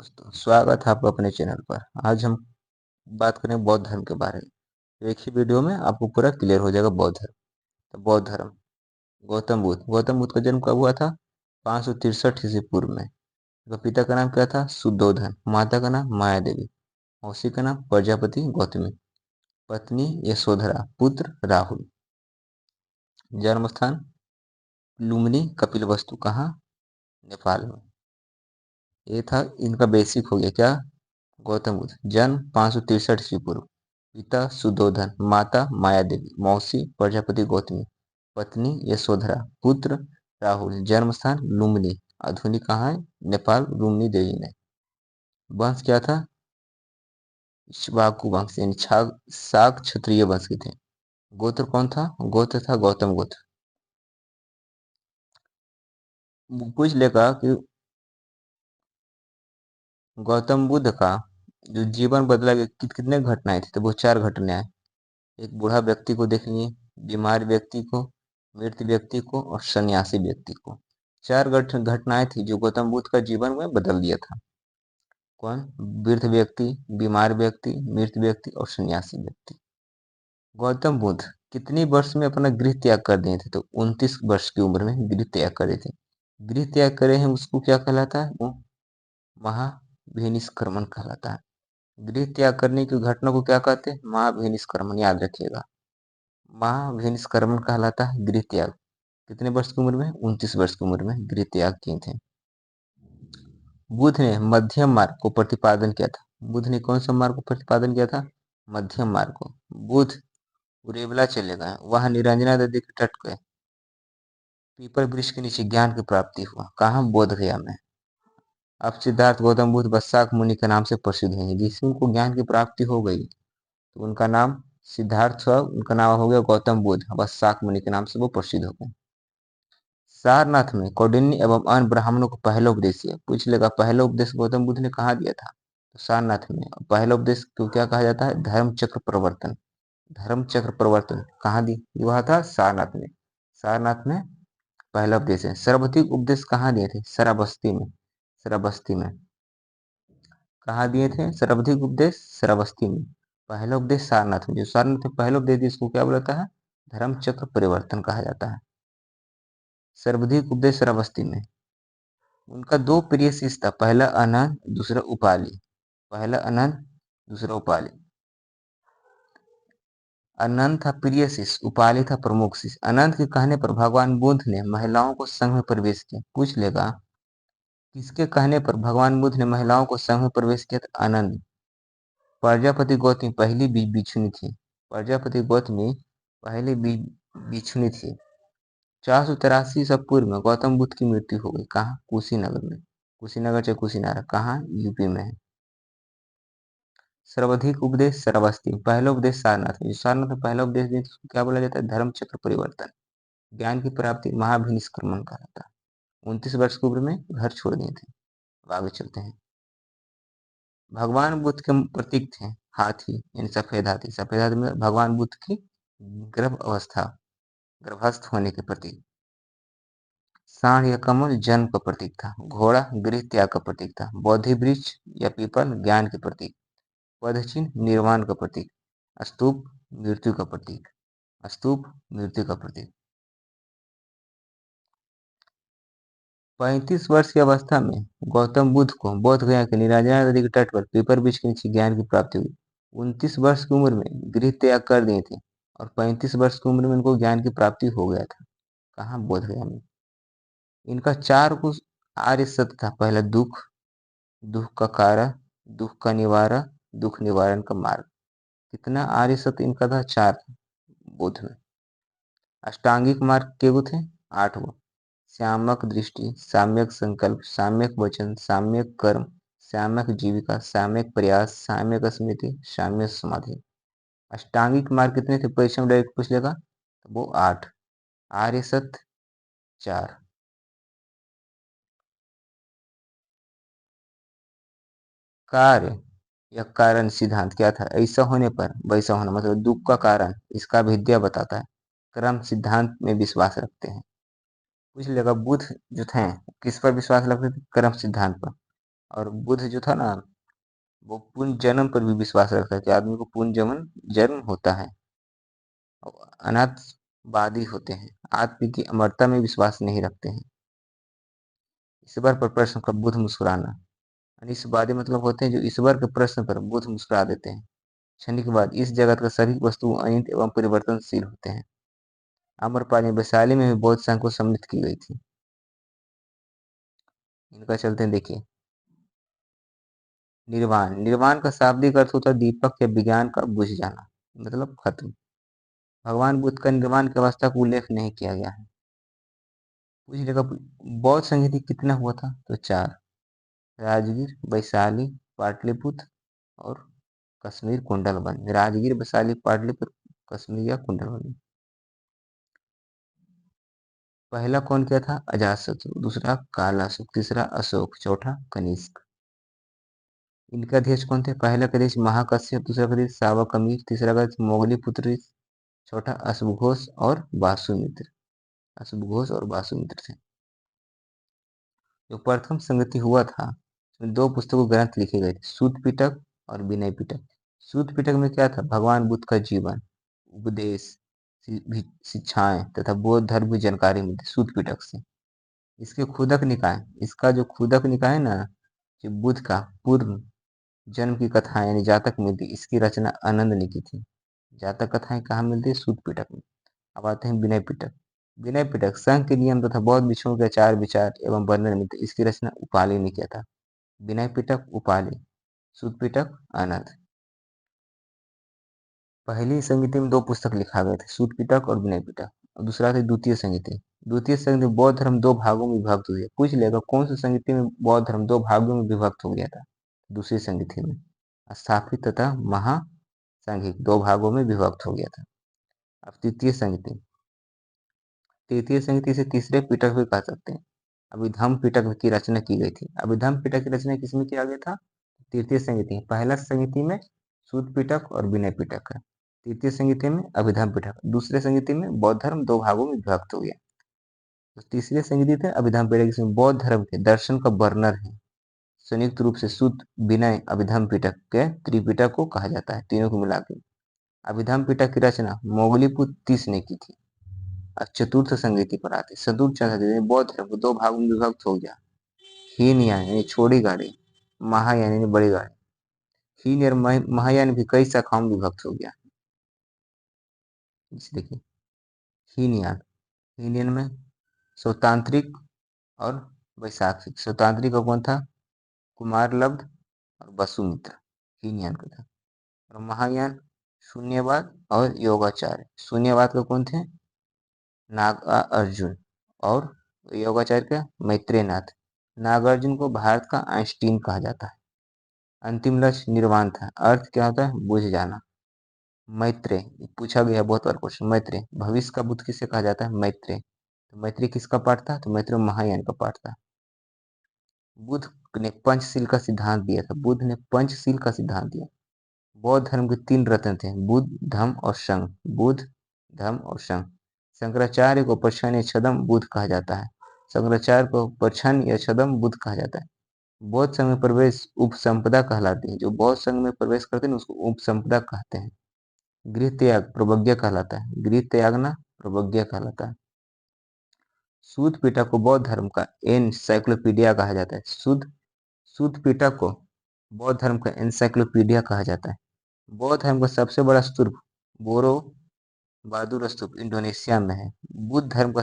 दोस्तों स्वागत है आपका अपने चैनल पर। आज हम बात करें बौद्ध धर्म के बारे में। तो एक ही वीडियो में आपको पूरा क्लियर हो जाएगा बौद्ध धर्म। तो बौद्ध धर्म, गौतम बुद्ध का जन्म कब हुआ था? 563 ईस्वी पूर्व में। उनका पिता का नाम क्या था? शुद्धोधन। माता का नाम माया देवी। मौसी का नाम प्रजापति गौतमी। पत्नी यशोधरा। पुत्र राहुल। जन्म स्थान लुम्बिनी कपिलवस्तु। कहाँ? नेपाल में। ये था इनका बेसिक हो गया क्या? गौतम बुद्ध जन्म 563 ईस्वी पूर्व। पिता सुधोधन। माता माया देवी। मौसी प्रजापति गौतमी। पत्नी यशोधरा। पुत्र राहुल। जन्म स्थान लुम्बिनी। आधुनिक कहाँ है? नेपाल। लुम्बिनी देवी में। वंश क्या था? इक्ष्वाकु वंश यानी शाक क्षत्रिय वंश के थे। गोत्र कौन था? गोत्र था गौतम गोत्र। पूछ लेगा कि गौतम बुद्ध का जो जीवन बदला कितने घटनाएं थी, तो वो 4 घटनाएं। एक बूढ़ा व्यक्ति को देख लिए, बीमार व्यक्ति को, मृत व्यक्ति को और सन्यासी व्यक्ति को। 4 घटनाएं थी जो गौतम बुद्ध का जीवन में बदल दिया था। कौन? वृद्ध व्यक्ति, बीमार व्यक्ति, मृत व्यक्ति और सन्यासी व्यक्ति। गौतम बुद्ध कितनी वर्ष में अपना गृह त्याग कर दिए थे? तो 29 वर्ष की उम्र में गृह त्याग करे थे। गृह त्याग करे हैं उसको क्या कहलाता है? वो महाभिनिष्क्रमण कहलाता है। गृह त्याग करने की घटना को क्या कहते हैं? महाभिनिष्क्रमण। याद रखिएगा, महाभिनिष्क्रमण कहलाता है गृह त्याग। कितने वर्ष की उम्र में? 29 वर्ष की उम्र में गृह त्याग किए थे। बुद्ध ने मध्यम मार्ग को प्रतिपादन किया था। बुद्ध ने कौन सा मार्ग को प्रतिपादन किया था? मध्यम मार्ग को। बुद्ध उरेवला चले गए, वहां निरंजना नदी के तट गए। पीपल वृक्ष के नीचे ज्ञान की प्राप्ति हुआ। कहाँ? बोध गया में। अब सिद्धार्थ गौतम बुद्ध वस्साक मुनि के नाम से प्रसिद्ध हैं। जिससे उनको ज्ञान की प्राप्ति हो गई तो उनका नाम सिद्धार्थ हुआ, उनका नाम हो गया गौतम बुद्ध। वस्साक मुनि के नाम से वो प्रसिद्ध हो गए। सारनाथ में कौंडिन्य एवं अन्य ब्राह्मणों को पहला उपदेश दिया। पूछ लेगा पहला उपदेश गौतम बुद्ध ने कहाँ दिया था? तो सारनाथ में। पहला उपदेश को क्या कहा जाता है? धर्म चक्र प्रवर्तन। धर्म चक्र प्रवर्तन कहाँ दी हुआ था? सारनाथ में। सारनाथ में पहला उपदेश है। सर्वाधिक उपदेश कहाँ दिए थे? श्रावस्ती में। श्रावस्ती में। कहाँ दिए थे सर्वाधिक उपदेश? श्रावस्ती में। पहला उपदेश सारनाथ में। जो सारनाथ में पहला उपदेश दिया इसको क्या बोलता है? धर्म चक्र परिवर्तन कहा जाता है। सर्वाधिक उपदेश श्रावस्ती में। उनका 2 प्रिय शिष्य था, पहला अनंत, दूसरा उपाली। पहला अनंत, दूसरा उपाली। अनंत था प्रिय शिष्य, उपाली था प्रमुख शिष्य। अनंत के कहने पर भगवान बुद्ध ने महिलाओं को संघ में प्रवेश किया। पूछ लेगा किसके कहने पर भगवान बुद्ध ने महिलाओं को संघ में प्रवेश किया था? अनंत। प्रजापति गौतमी पहली बिछुनी थी। प्रजापति गौतमी पहली बिछुनी थी। 483 ईसा पूर्व में गौतम बुद्ध की मृत्यु हो गई। कहाँ? कुशीनगर में। कुशीनगर चाहे कुशीनारा कहाँ? यूपी में है। सर्वाधिक उपदेश श्रावस्ती। पहला उपदेश सारनाथ में। सारनाथ में पहला उपदेश दिया तो क्या बोला जाता है? धर्म चक्र परिवर्तन। ज्ञान की प्राप्ति महाभिनिष्क्रमण कहलाता है। 29 वर्ष की उम्र में घर छोड़ दिए थे। अब आगे चलते हैं। भगवान बुद्ध के प्रतीक थे हाथी यानी सफेद हाथी। सफेद हाथी में भगवान बुद्ध की गर्भस्थ होने के प्रतीक। सांड या कमल जन्म का प्रतीक था। घोड़ा गृह त्याग का प्रतीक था। बोधि वृक्ष या पीपल ज्ञान के प्रतीक। पदचिन्ह निर्वाण का प्रतीक। स्तूप मृत्यु का प्रतीक। स्तूप मृत्यु का प्रतीक। 35 वर्ष की अवस्था में गौतम बुद्ध को बोध गया के निरंजना नदी के तट पर पीपल वृक्ष के नीचे ज्ञान की प्राप्ति हुई। 29 वर्ष की उम्र में गृह त्याग कर दिए थे और 35 वर्ष की उम्र में इनको ज्ञान की प्राप्ति हो गया था। कहाँ? बोध गया में। इनका 4 कुछ आर्य सत्य था। पहला दुख, दुख का कारण, दुख का निवारण, दुख निवारण का मार्ग। कितना आर्य सत्य इनका था? 4 था बुद्ध में। अष्टांगिक मार्ग के थे 8 वो। साम्यक दृष्टि, साम्यक संकल्प, साम्यक वचन, साम्यक कर्म, साम्यक जीविका, साम्यक प्रयास, साम्यक स्मृति, साम्य समाधि। अष्टांगिक मार्ग कितने थे? परिश्रम डायरेक्ट पूछ लेगा तो वो 8। आर्य सत्य 4। कार्य या कारण सिद्धांत क्या था? ऐसा होने पर वैसा होना, मतलब दुख का कारण इसका विद्या बताता है। क्रम सिद्धांत में विश्वास रखते हैं। पूछ लेगा बुद्ध जो थे किस पर विश्वास रखते थे? क्रम सिद्धांत पर। और बुद्ध जो था ना, वो पुनर्जन्म पर भी विश्वास रखता है कि आदमी को पुनर्जन्म जन्म होता है। और अनाथवादी होते हैं, आत्म की अमरता में विश्वास नहीं रखते हैं। ईश्वर पर प्रश्न का बुद्ध मुस्कुराना। अनिश्चयवादी मतलब होते हैं जो ईश्वर के प्रश्न पर बुद्ध मुस्कुरा देते हैं। क्षणिक बाद इस जगत का सभी वस्तु अनित एवं परिवर्तनशील होते हैं। आम्रपाली वैशाली में भी बौद्ध संघ को सम्मिलित की गई थी। इनका चलते हैं, देखिए। निर्वाण, निर्वाण का शाब्दिक अर्थ होता है दीपक या विज्ञान का बुझ जाना, मतलब खत्म। भगवान बुद्ध का निर्वाण की अवस्था का उल्लेख नहीं किया गया है। पूछ लेगा बौद्ध संगीति कितना हुआ था, तो 4। राजगीर, वैशाली, पाटलिपुत्र और कश्मीर कुंडलवन। राजगीर, वैशाली, पाटलिपुत्र, कश्मीर या कुंडलवन। पहला कौन किया था, अजातशत्रु। दूसरा कालाशोक, तीसरा अशोक, चौथा कनिष्क। इनके अध्यक्ष कौन थे, पहला का अध्यक्ष महाकश्यप, दूसरा का अध्यक्ष सावकमीर, तीसरा का अध्यक्ष मोगलीपुत्र, चौथा अश्वघोष और वासुमित्र। अश्वघोष और वासुमित्र थे। जो प्रथम संगति हुआ था उसमें 2 पुस्तकों ग्रंथ लिखे गए थे, सूत पिटक और विनय पिटक। सूत पिटक में क्या था, भगवान बुद्ध का जीवन, उपदेश, शिक्षाएं तथा बौद्ध धर्म की जानकारी मिलती सूत पिटक से। इसके खुदक निकाय, इसका जो खुदक निकाय है ना, जो बुद्ध का पूर्व जन्म की कथा यानी जातक मिलती, इसकी रचना आनंद ने की थी। जातक कथाएं कहाँ मिलती है, सूत पिटक में। अब आते हैं विनय पिटक। विनय पिटक संघ के नियम तथा बौद्ध भिक्षुओं के आचार विचार एवं वर्णन में, इसकी रचना उपाली ने किया था। विनय पिटक उपाली, सूत पिटक आनंद। पहली संहिता में 2 पुस्तक लिखा गए थे, सूत पिटक और विनय पिटक। और दूसरा था द्वितीय संहिता। द्वितीय संहिता में बौद्ध धर्म 2 भागों में विभक्त हुई है। पूछ लेगा कौन सी संहिता में बौद्ध धर्म 2 भागों में विभक्त हो गया था, दूसरी संहिता में। स्थापित तथा महासांघिक 2 भागों में विभक्त हो गया था। अब तृतीय संहिता, तृतीय संहिता से तीसरे पिटक भी कह सकते हैं। अभिधम्म पिटक की रचना की गई थी। अभिधम्म पिटक की रचना किसमें किया गया था, तृतीय संहिता। पहला संहिता में सूत पिटक और विनय पिटक है, तृतीय संहिता में अभिधम्म पिटक, दूसरे संहिता में बौद्ध धर्म 2 भागों में विभक्त हो गया। तो तीसरे संहिता है अभिधम्म पिटक, इसमें बौद्ध धर्म के दर्शन का वर्णन है। संयुक्त रूप से सूत, विनय, अभिधम्म पिटक के त्रिपिटक को कहा जाता है, तीनों को मिला के। अभिधम्म पिटक की रचना मोगलीपुत्र तीस ने की थी। चतुर्थ संगति पर आते, चतुर्थ संगति बौद्ध धर्म को 2 भागों में विभक्त हो गया। हीनयान यानी छोटी गाड़ी, महायान यानी बड़ी गाड़ी। हीन और महायान भी कई शाखाओं में विभक्त हो गया। इसे देखिए, हीनयान, हीनयान में स्वतांत्रिक और वैशाखिक। स्वतांत्रिक का कौन था, कुमारलब्ध और वसुमित्र, हीनयान का था। और महायान शून्यवाद और योगाचार्य। शून्यवाद का कौन थे, नागार्जुन, और योगाचार्य का मैत्रेयनाथ। नागार्जुन को भारत का आइंस्टीन कहा जाता है। अंतिम लक्ष्य निर्वाण था। अर्थ क्या होता है, बुझ जाना। मैत्रेय, पूछा गया बहुत बार क्वेश्चन। मैत्रेय, भविष्य का बुद्ध किसे कहा जाता है, मैत्रेय। तो मैत्रेय किसका पाठ था, तो मैत्रेय महायान का पाठ था। बुद्ध ने पंचशील का सिद्धांत दिया था। बुद्ध ने पंचशील का सिद्धांत दिया। बौद्ध धर्म के 3 रत्न थे, बुद्ध, धम्म और संघ। बुद्ध, धम्म और संघ। शंकराचार्य को प्रछन्न या छद्म बुद्ध कहा जाता है। शंकराचार्य को प्रछन्न या छद्म बुद्ध कहा जाता है। बौद्ध संघ में प्रवेश उपसंपदा कहलाती है। जो बौद्ध संघ में प्रवेश करते हैं उसको उपसंपदा कहते हैं। गृह त्याग प्रवज्ञा कहलाता है। गृह त्यागना प्रवज्ञा कहलाता है। सूत पिटक को बौद्ध धर्म का एनसाइक्लोपीडिया कहा जाता है। सूत पिटक को बौद्ध धर्म का एनसाइक्लोपीडिया कहा जाता है। बौद्ध धर्म का सबसे बड़ा स्तूप बोरो बादुर स्तूप इंडोनेशिया में है। बुद्ध धर्म का